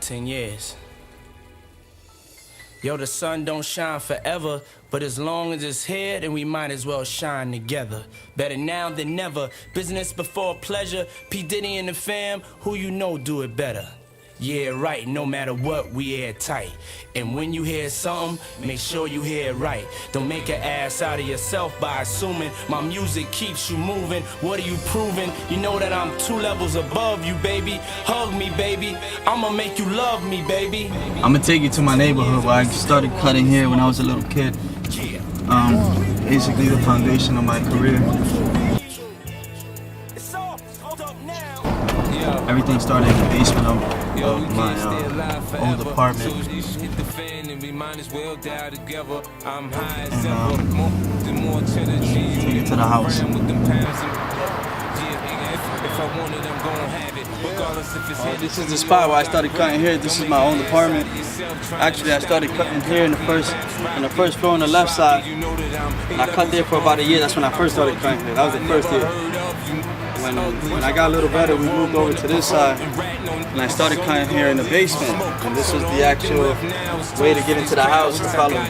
10 years. Yo, the sun don't shine forever, but as long as it's here, then we might as well shine together. Better now than never, business before pleasure. P. Diddy and the fam, who you know do it better. Yeah, right, no matter what, we airtight. And when you hear something, make sure you hear it right. Don't make an ass out of yourself by assuming my music keeps you moving. What are you proving? You know that I'm 2 levels above you, baby. Hug me, baby. I'ma make you love me, baby. I'ma take you to my neighborhood where I started cutting here when I was a little kid. Basically the foundation of my career. Everything started in the basement of my old apartment. And take it to the house. This is the spot where I started cutting here. This is my old apartment. Actually, I started cutting here in the first floor on the left side. And I cut there for about a year. That's when I first started cutting here. That was the first year. When I got a little better, we moved over to this side, and I started cutting here in the basement. And this was the actual way to get into the house. To follow me. You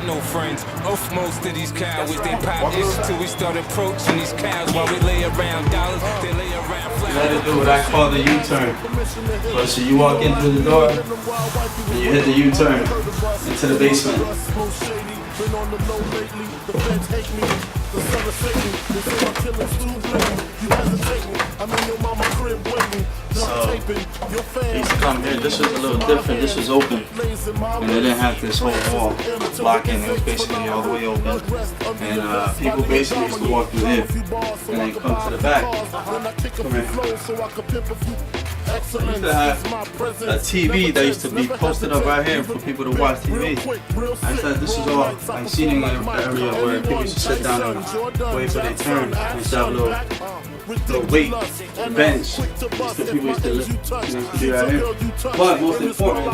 had to do what I call the U-turn. So you walk in through the door, and you hit the U-turn into the basement. So, I used to come here. This was a little different. This was open, and they didn't have this whole wall blocking. It was basically all the way open, and people basically used to walk through there and then come to the back. Come here. I used to have a TV that used to be posted up right here for people to watch TV. I thought this is all like seating area where people used to sit down and wait for their turn. I used to have a little weight bench. People used to be right here. But most important,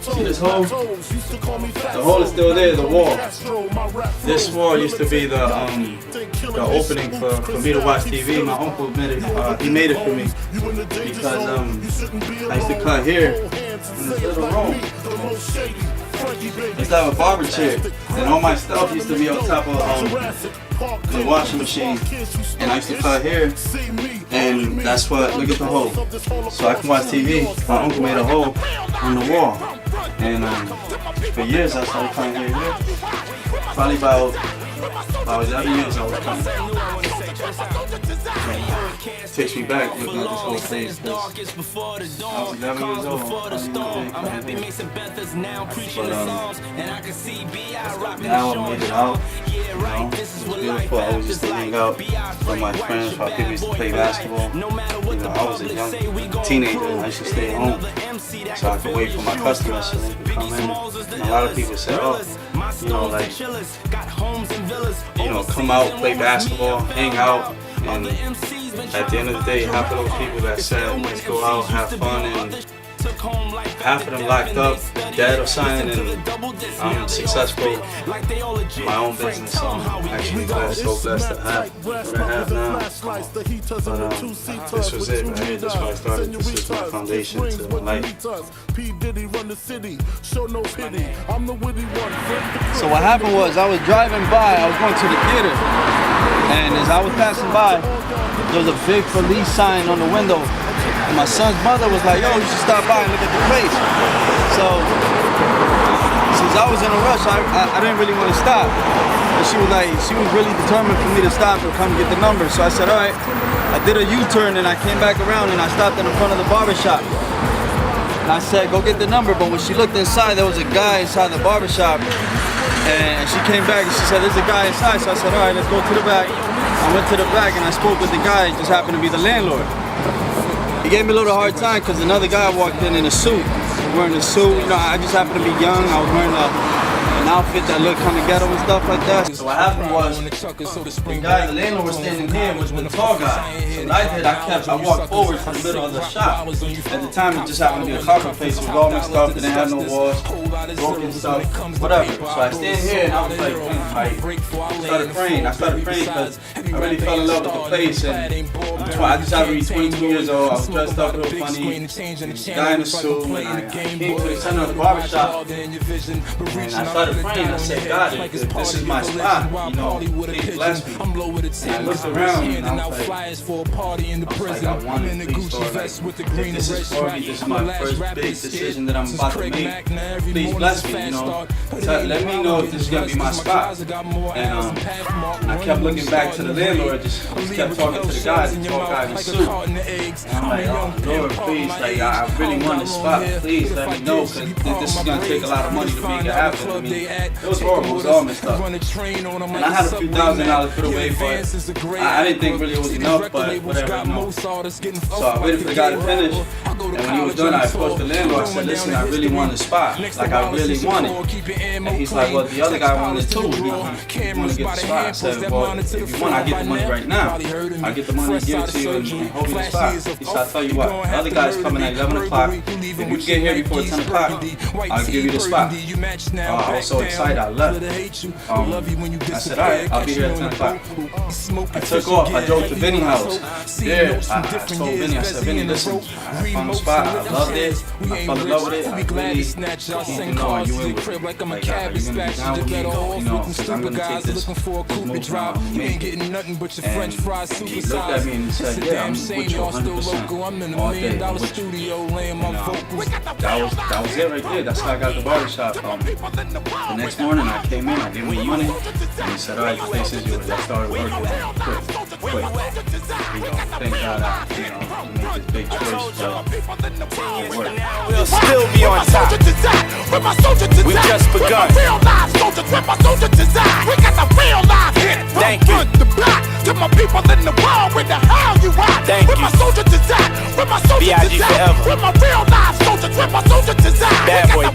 see this hole? The hole is still there, the wall. This wall used to be the opening for me to watch TV. My uncle made it, he made it for me. Because I used to cut here in this little room. I used to have a barber chair, and all my stuff used to be on top of the washing machine. And I used to cut here, and that's what, look at the hole. So I can watch TV. My uncle made a hole on the wall. And for years I started cutting here. Probably about 11 years I was cutting. Takes me back looking at this whole place. I was 11 years old. Now I made it out. You know, it was beautiful. I always used to hang out with my friends while people used to play basketball. You know, I was a young teenager and I used to stay at home so I could wait for my customers so they could come in. And a lot of people said, oh, you know, like, you know, come out, play basketball, hang out. And at the end of the day, half of those people that said, let's go out, have fun, and half of them locked up, dead or something, and I'm successful in my own business, so I'm actually so blessed to have what I have now. But this was it right here, that's why I started. This is my foundation to my life. So what happened was, I was driving by, I was going to the theater, and as I was passing by, there was a big police sign on the window. And my son's mother was like, yo, you should stop by and look at the place. So, since I was in a rush, I didn't really want to stop. But she was really determined for me to stop and come get the number. So I said, all right. I did a U-turn and I came back around and I stopped in front of the barbershop. And I said, go get the number. But when she looked inside, there was a guy inside the barbershop. And she came back and she said, there's a guy inside. So I said, all right, let's go to the back. I went to the back and I spoke with the guy. It just happened to be the landlord. He gave me a little hard time because another guy walked in a suit. Wearing a suit, you know, I just happened to be young. I was wearing an outfit that looked kind of ghetto and stuff like that. So what happened was, the guy, the landlord was standing here, was the tall guy. So what I did, I walked forward to the middle of the shop. At the time, it just happened to be a carpet place with all my stuff, didn't have no walls, broken stuff, whatever. So I stand here and I was like, I started praying. I started praying because I really fell in love with the place and I just happened to be 22 years old. I was dressed up real funny. Guy in a suit. And I came to the center of the barbershop. And I started praying. I said, God, if this is my spot, you know, please bless me. And I looked around and I was like, I wanted to please, Lord, like, if this is for me, this is my first big decision that I'm about to make. Please bless me, you know. Let me know if this is going to be my spot. And I kept looking back to the landlord, just kept talking to the guy, the tall guy in the suit. And I'm like, oh, Lord, please, like, I really want this spot. Please let me know, because this is going to take a lot of money to make it happen. I mean, it was horrible. It was all messed up. And I had a few $1,000 put away, but I didn't think really it was enough, but whatever, you know. So I waited for the guy to finish, and when he was done, I approached the landlord. I said, listen, I really want the spot. Like, I really want it. And he's like, well, the other guy wanted it too. You want to get the spot? I said, well, if you want, I get the money right now. I get the money, give it to you, and hold me the spot. He said, I'll tell you what, the other guy's coming at 11 o'clock. If you get here before 10 o'clock, I'll give you the spot. I was so excited, I left. I said, all right, I'll be here at 10 o'clock. I took off. I drove to Vinny's house. There, I told Vinny, I said, Vinny, listen, I found the spot. I loved it. I fell in love with it. I really, you know, are you in with it? Like, are you going to be down with me? You know, because I'm going to take this move around and make it. And he looked at me and he said, yeah, I'm with you 100% all day. I'm with you. That was it right there. That's how I got the barbershop. The next morning I came in, I gave him the money, and he said, all right, the place is yours. I started working quick. You know, thank God I, you know, made this big choice, but it worked. We'll still be on top. We just begun. Thank you. To my people in the world, where the hell you at? Thank you. With my soldiers to die, with my soldiers to die, with my real life soldiers, with my soldiers to die. Bad boy